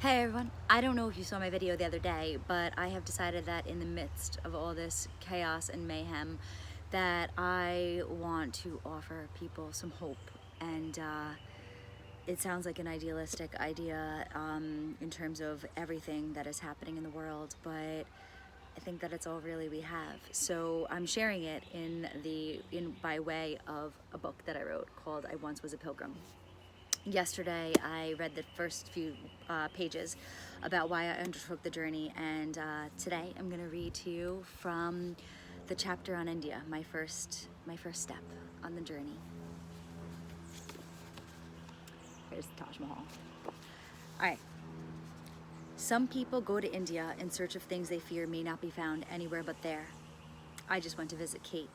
Hey everyone, I don't know if you saw my video the other day, but I have decided that in the midst of all this chaos and mayhem that I want to offer people some hope. And it sounds like an idealistic idea in terms of everything that is happening in the world, but I think that it's all really we have. So I'm sharing it by way of a book that I wrote called I Once Was a Pilgrim. Yesterday I read the first few pages about why I undertook the journey, and today I'm going to read to you from the chapter on India, my first step on the journey. Here's the Taj Mahal. Alright. Some people go to India in search of things they fear may not be found anywhere but there. I just went to visit Kate.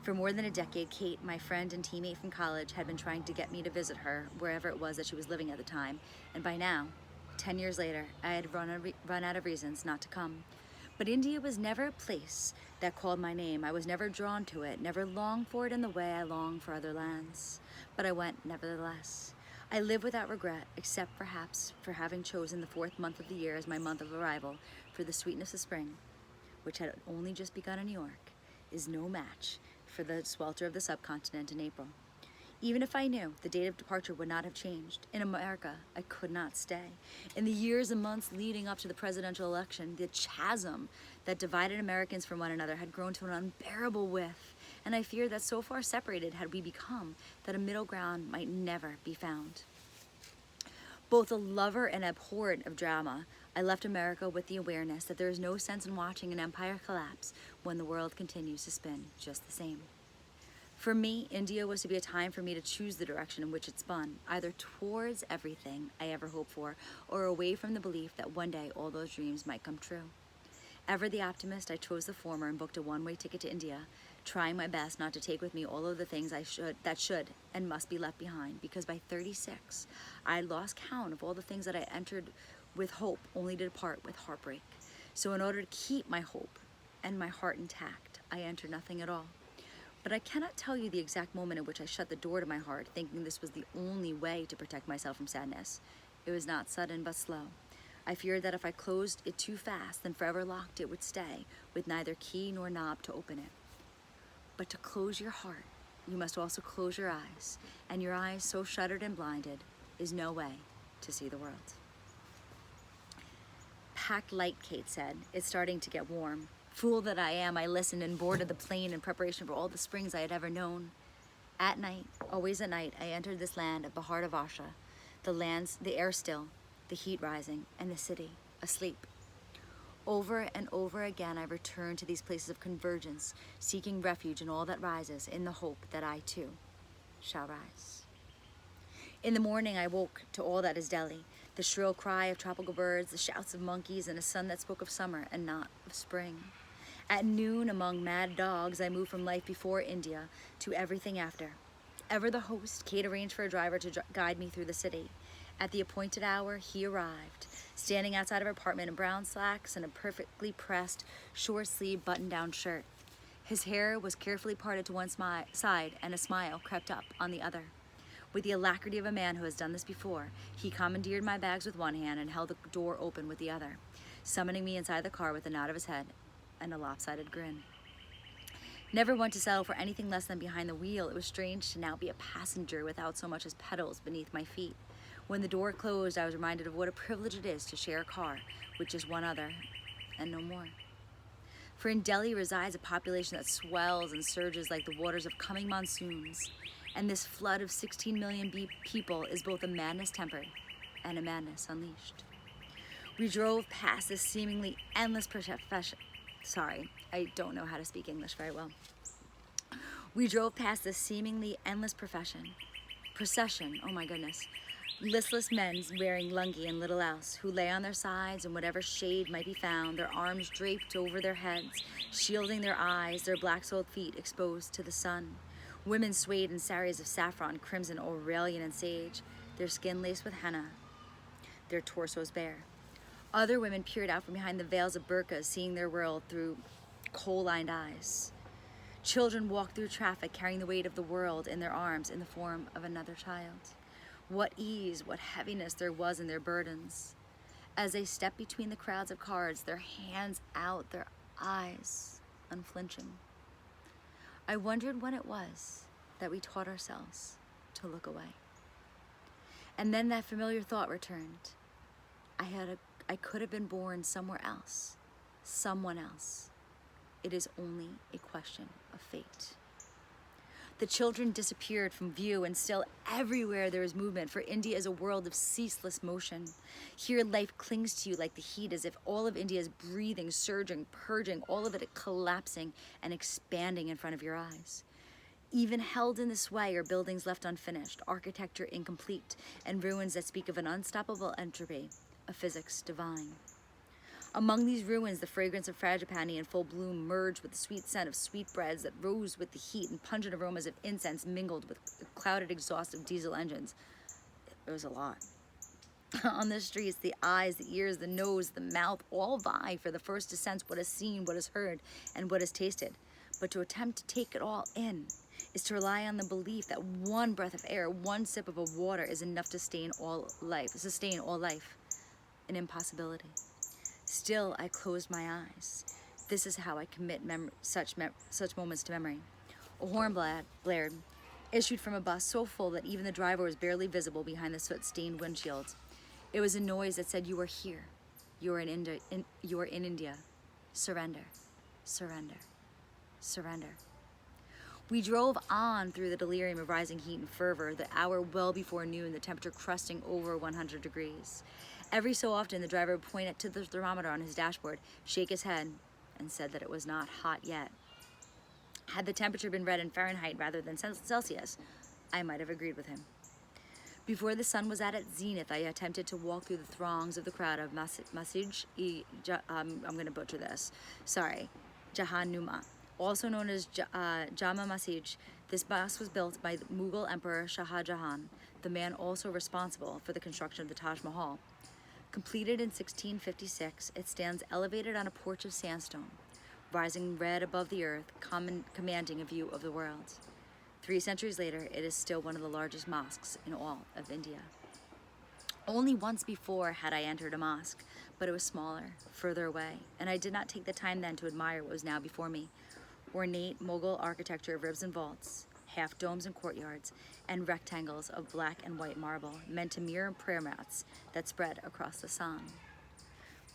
For more than a decade, Kate, my friend and teammate from college, had been trying to get me to visit her wherever it was that she was living at the time, and by now, 10 years later, I had run out of reasons not to come. But India was never a place that called my name. I was never drawn to it, never longed for it in the way I long for other lands. But I went nevertheless. I live without regret, except perhaps for having chosen the 4th month of the year as my month of arrival, for the sweetness of spring, which had only just begun in New York, is no match for the swelter of the subcontinent in April. Even if I knew the date of departure would not have changed, in America, I could not stay. In the years and months leading up to the presidential election, the chasm that divided Americans from one another had grown to an unbearable width, and I feared that so far separated had we become that a middle ground might never be found. Both a lover and abhorrent of drama, I left America with the awareness that there is no sense in watching an empire collapse when the world continues to spin just the same. For me, India was to be a time for me to choose the direction in which it spun, either towards everything I ever hoped for, or away from the belief that one day all those dreams might come true. Ever the optimist, I chose the former and booked a one-way ticket to India, trying my best not to take with me all of the things that should and must be left behind, because by 36, I had lost count of all the things that I entered with hope, only to depart with heartbreak. So in order to keep my hope and my heart intact, I entered nothing at all. But I cannot tell you the exact moment in which I shut the door to my heart, thinking this was the only way to protect myself from sadness. It was not sudden, but slow. I feared that if I closed it too fast, then forever locked it would stay, with neither key nor knob to open it. But to close your heart, you must also close your eyes, and your eyes so shuttered and blinded is no way to see the world. Pack light, Kate said. It's starting to get warm. Fool that I am, I listened and boarded the plane in preparation for all the springs I had ever known. At night, always at night, I entered this land of Bahar Vasha, the air still, the heat rising, and the city asleep. Over and over again, I returned to these places of convergence, seeking refuge in all that rises, in the hope that I too shall rise. In the morning, I woke to all that is Delhi, the shrill cry of tropical birds, the shouts of monkeys, and a sun that spoke of summer and not of spring. At noon, among mad dogs, I moved from life before India to everything after. Ever the host, Kate arranged for a driver to guide me through the city. At the appointed hour, he arrived, standing outside of our apartment in brown slacks and a perfectly pressed, short-sleeved button-down shirt. His hair was carefully parted to one side, and a smile crept up on the other. With the alacrity of a man who has done this before, he commandeered my bags with one hand and held the door open with the other, summoning me inside the car with a nod of his head and a lopsided grin. Never one to settle for anything less than behind the wheel, it was strange to now be a passenger without so much as pedals beneath my feet. When the door closed, I was reminded of what a privilege it is to share a car with just one other, and no more. For in Delhi resides a population that swells and surges like the waters of coming monsoons, and this flood of 16 million people is both a madness tempered and a madness unleashed. We drove past this seemingly endless Sorry, I don't know how to speak English very well. We drove past this seemingly endless procession, oh my goodness, listless men wearing lungi and little else, who lay on their sides in whatever shade might be found, their arms draped over their heads, shielding their eyes, their black-soled feet exposed to the sun. Women swayed in saris of saffron, crimson, Aurelian, and sage, their skin laced with henna, their torsos bare. Other women peered out from behind the veils of burqas, seeing their world through coal-lined eyes. Children walked through traffic, carrying the weight of the world in their arms in the form of another child. What ease, what heaviness there was in their burdens. As they stepped between the crowds of cards, their hands out, their eyes unflinching. I wondered when it was that we taught ourselves to look away. And then that familiar thought returned. I could have been born somewhere else, someone else. It is only a question of fate. The children disappeared from view, and still everywhere there is movement, for India is a world of ceaseless motion. Here life clings to you like the heat, as if all of India is breathing, surging, purging, all of it collapsing and expanding in front of your eyes. Even held in the sway are buildings left unfinished, architecture incomplete, and ruins that speak of an unstoppable entropy, a physics divine. Among these ruins, the fragrance of frangipani in full bloom merged with the sweet scent of sweetbreads that rose with the heat, and pungent aromas of incense mingled with the clouded exhaust of diesel engines. It was a lot. On the streets, the eyes, the ears, the nose, the mouth all vie for the first to sense what is seen, what is heard, and what is tasted. But to attempt to take it all in is to rely on the belief that one breath of air, one sip of a water is enough to sustain all life. An impossibility. Still, I closed my eyes. This is how I commit such moments to memory. A horn blared, issued from a bus so full that even the driver was barely visible behind the soot-stained windshield. It was a noise that said, "You are here. You are in India. Surrender, surrender, surrender." We drove on through the delirium of rising heat and fervor, the hour well before noon, the temperature crusting over 100 degrees. Every so often, the driver would point to the thermometer on his dashboard, shake his head, and said that it was not hot yet. Had the temperature been read in Fahrenheit rather than Celsius, I might have agreed with him. Before the sun was at its zenith, I attempted to walk through the throngs of the crowd of I'm going to butcher this. Sorry, Jahannuma, also known as Jama Masjid. This mosque was built by the Mughal Emperor Shah Jahan, the man also responsible for the construction of the Taj Mahal. Completed in 1656, it stands elevated on a porch of sandstone, rising red above the earth, commanding a view of the world. 3 centuries later, it is still one of the largest mosques in all of India. Only once before had I entered a mosque, but it was smaller, further away, and I did not take the time then to admire what was now before me. Ornate Mughal architecture of ribs and vaults, half domes and courtyards, and rectangles of black and white marble meant to mirror prayer mats that spread across the sun.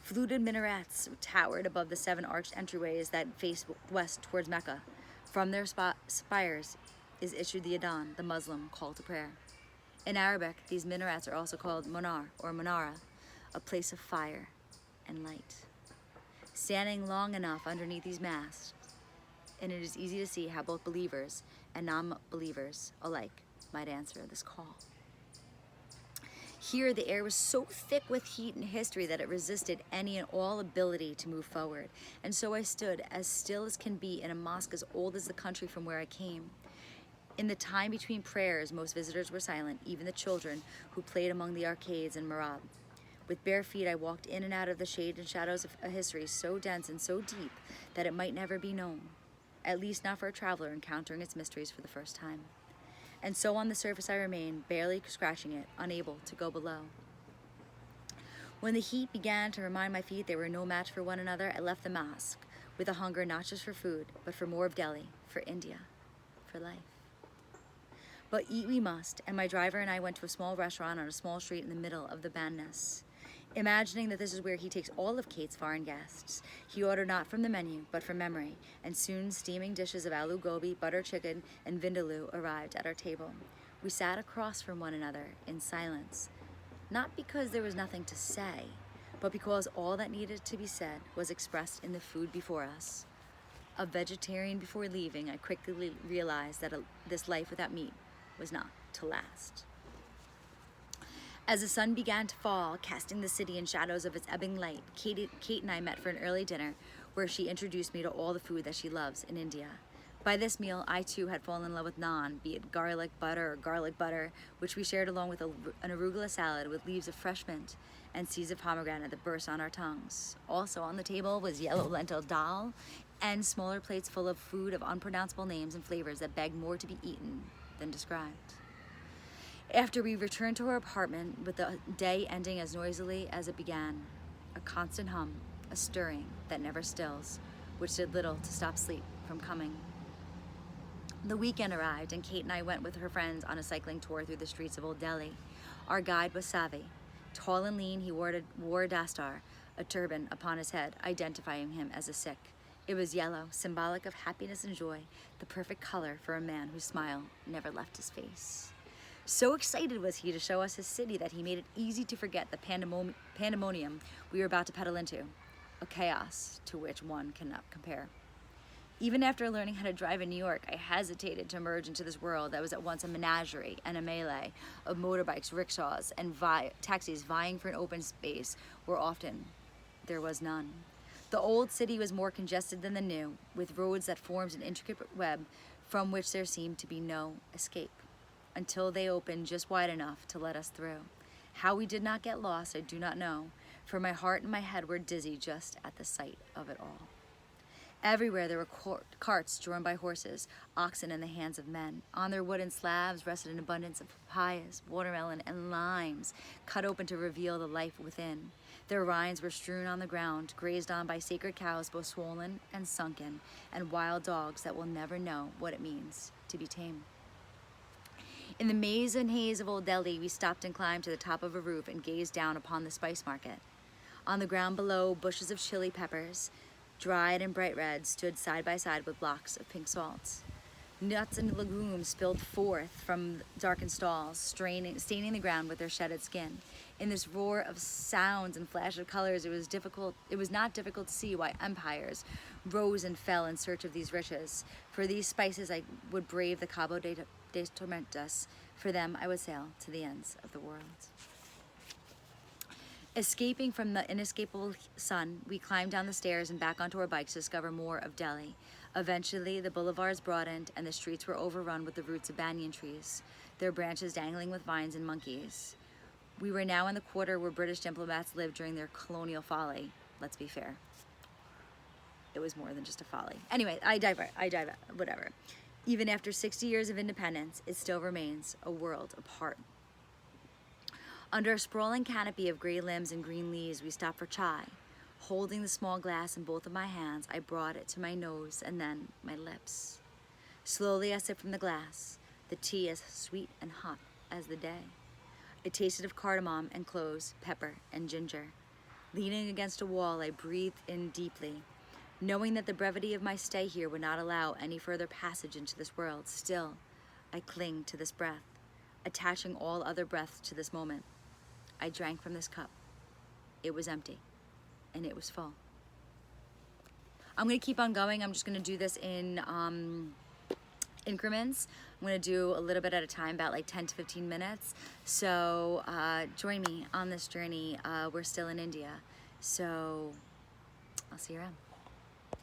Fluted minarets towered above the 7 arched entryways that faced west towards Mecca. From their spires is issued the adhan, the Muslim call to prayer. In Arabic, these minarets are also called Munar or Munara, a place of fire and light. Standing long enough underneath these masts, and it is easy to see how both believers and non-believers alike might answer this call. Here, the air was so thick with heat and history that it resisted any and all ability to move forward. And so I stood as still as can be in a mosque as old as the country from where I came. In the time between prayers, most visitors were silent, even the children who played among the arcades and mihrab. With bare feet, I walked in and out of the shade and shadows of a history so dense and so deep that it might never be known, at least not for a traveler encountering its mysteries for the first time. And so on the surface I remained, barely scratching it, unable to go below. When the heat began to remind my feet they were no match for one another, I left the mosque with a hunger not just for food, but for more of Delhi, for India, for life. But eat we must, and my driver and I went to a small restaurant on a small street in the middle of the Bandness. Imagining that this is where he takes all of Kate's foreign guests, he ordered not from the menu, but from memory, and soon steaming dishes of aloo gobi, butter chicken, and vindaloo arrived at our table. We sat across from one another in silence, not because there was nothing to say, but because all that needed to be said was expressed in the food before us. A vegetarian before leaving, I quickly realized that this life without meat was not to last. As the sun began to fall, casting the city in shadows of its ebbing light, Kate and I met for an early dinner where she introduced me to all the food that she loves in India. By this meal, I too had fallen in love with naan, be it garlic butter or garlic butter, which we shared along with an arugula salad with leaves of fresh mint and seeds of pomegranate that burst on our tongues. Also on the table was yellow lentil dal and smaller plates full of food of unpronounceable names and flavors that begged more to be eaten than described. After we returned to our apartment, with the day ending as noisily as it began, a constant hum, a stirring that never stills, which did little to stop sleep from coming. The weekend arrived, and Kate and I went with her friends on a cycling tour through the streets of Old Delhi. Our guide was Savi. Tall and lean, he wore a dastar, a turban upon his head, identifying him as a Sikh. It was yellow, symbolic of happiness and joy, the perfect color for a man whose smile never left his face. So excited was he to show us his city that he made it easy to forget the pandemonium we were about to pedal into, a chaos to which one cannot compare. Even after learning how to drive in New York, I hesitated to merge into this world that was at once a menagerie and a melee of motorbikes, rickshaws, and taxis vying for an open space where often there was none. The old city was more congested than the new, with roads that formed an intricate web from which there seemed to be no escape, until they opened just wide enough to let us through. How we did not get lost, I do not know, for my heart and my head were dizzy just at the sight of it all. Everywhere there were carts drawn by horses, oxen in the hands of men. On their wooden slabs rested an abundance of papayas, watermelon, and limes, cut open to reveal the life within. Their rinds were strewn on the ground, grazed on by sacred cows both swollen and sunken, and wild dogs that will never know what it means to be tame. In the maze and haze of Old Delhi, we stopped and climbed to the top of a roof and gazed down upon the spice market. On the ground below, bushes of chili peppers, dried and bright red, stood side by side with blocks of pink salt. Nuts and legumes spilled forth from darkened stalls, staining the ground with their shedded skin. In this roar of sounds and flash of colors, it was not difficult to see why empires rose and fell in search of these riches. For these spices I would brave the Cabo de Tormentas. For them I would sail to the ends of the world. Escaping from the inescapable sun, we climbed down the stairs and back onto our bikes to discover more of Delhi. Eventually, the boulevards broadened and the streets were overrun with the roots of banyan trees, their branches dangling with vines and monkeys. We were now in the quarter where British diplomats lived during their colonial folly. Let's be fair. It was more than just a folly. Anyway, I divert, whatever. Even after 60 years of independence, it still remains a world apart. Under a sprawling canopy of gray limbs and green leaves, we stopped for chai. Holding the small glass in both of my hands, I brought it to my nose and then my lips. Slowly I sipped from the glass, the tea as sweet and hot as the day. It tasted of cardamom and cloves, pepper and ginger. Leaning against a wall, I breathed in deeply. Knowing that the brevity of my stay here would not allow any further passage into this world, still, I clinged to this breath, attaching all other breaths to this moment. I drank from this cup. It was empty, and it was full. I'm gonna keep on going. I'm just gonna do this in increments. I'm gonna do a little bit at a time, about like 10 to 15 minutes. So join me on this journey. We're still in India, so I'll see you around.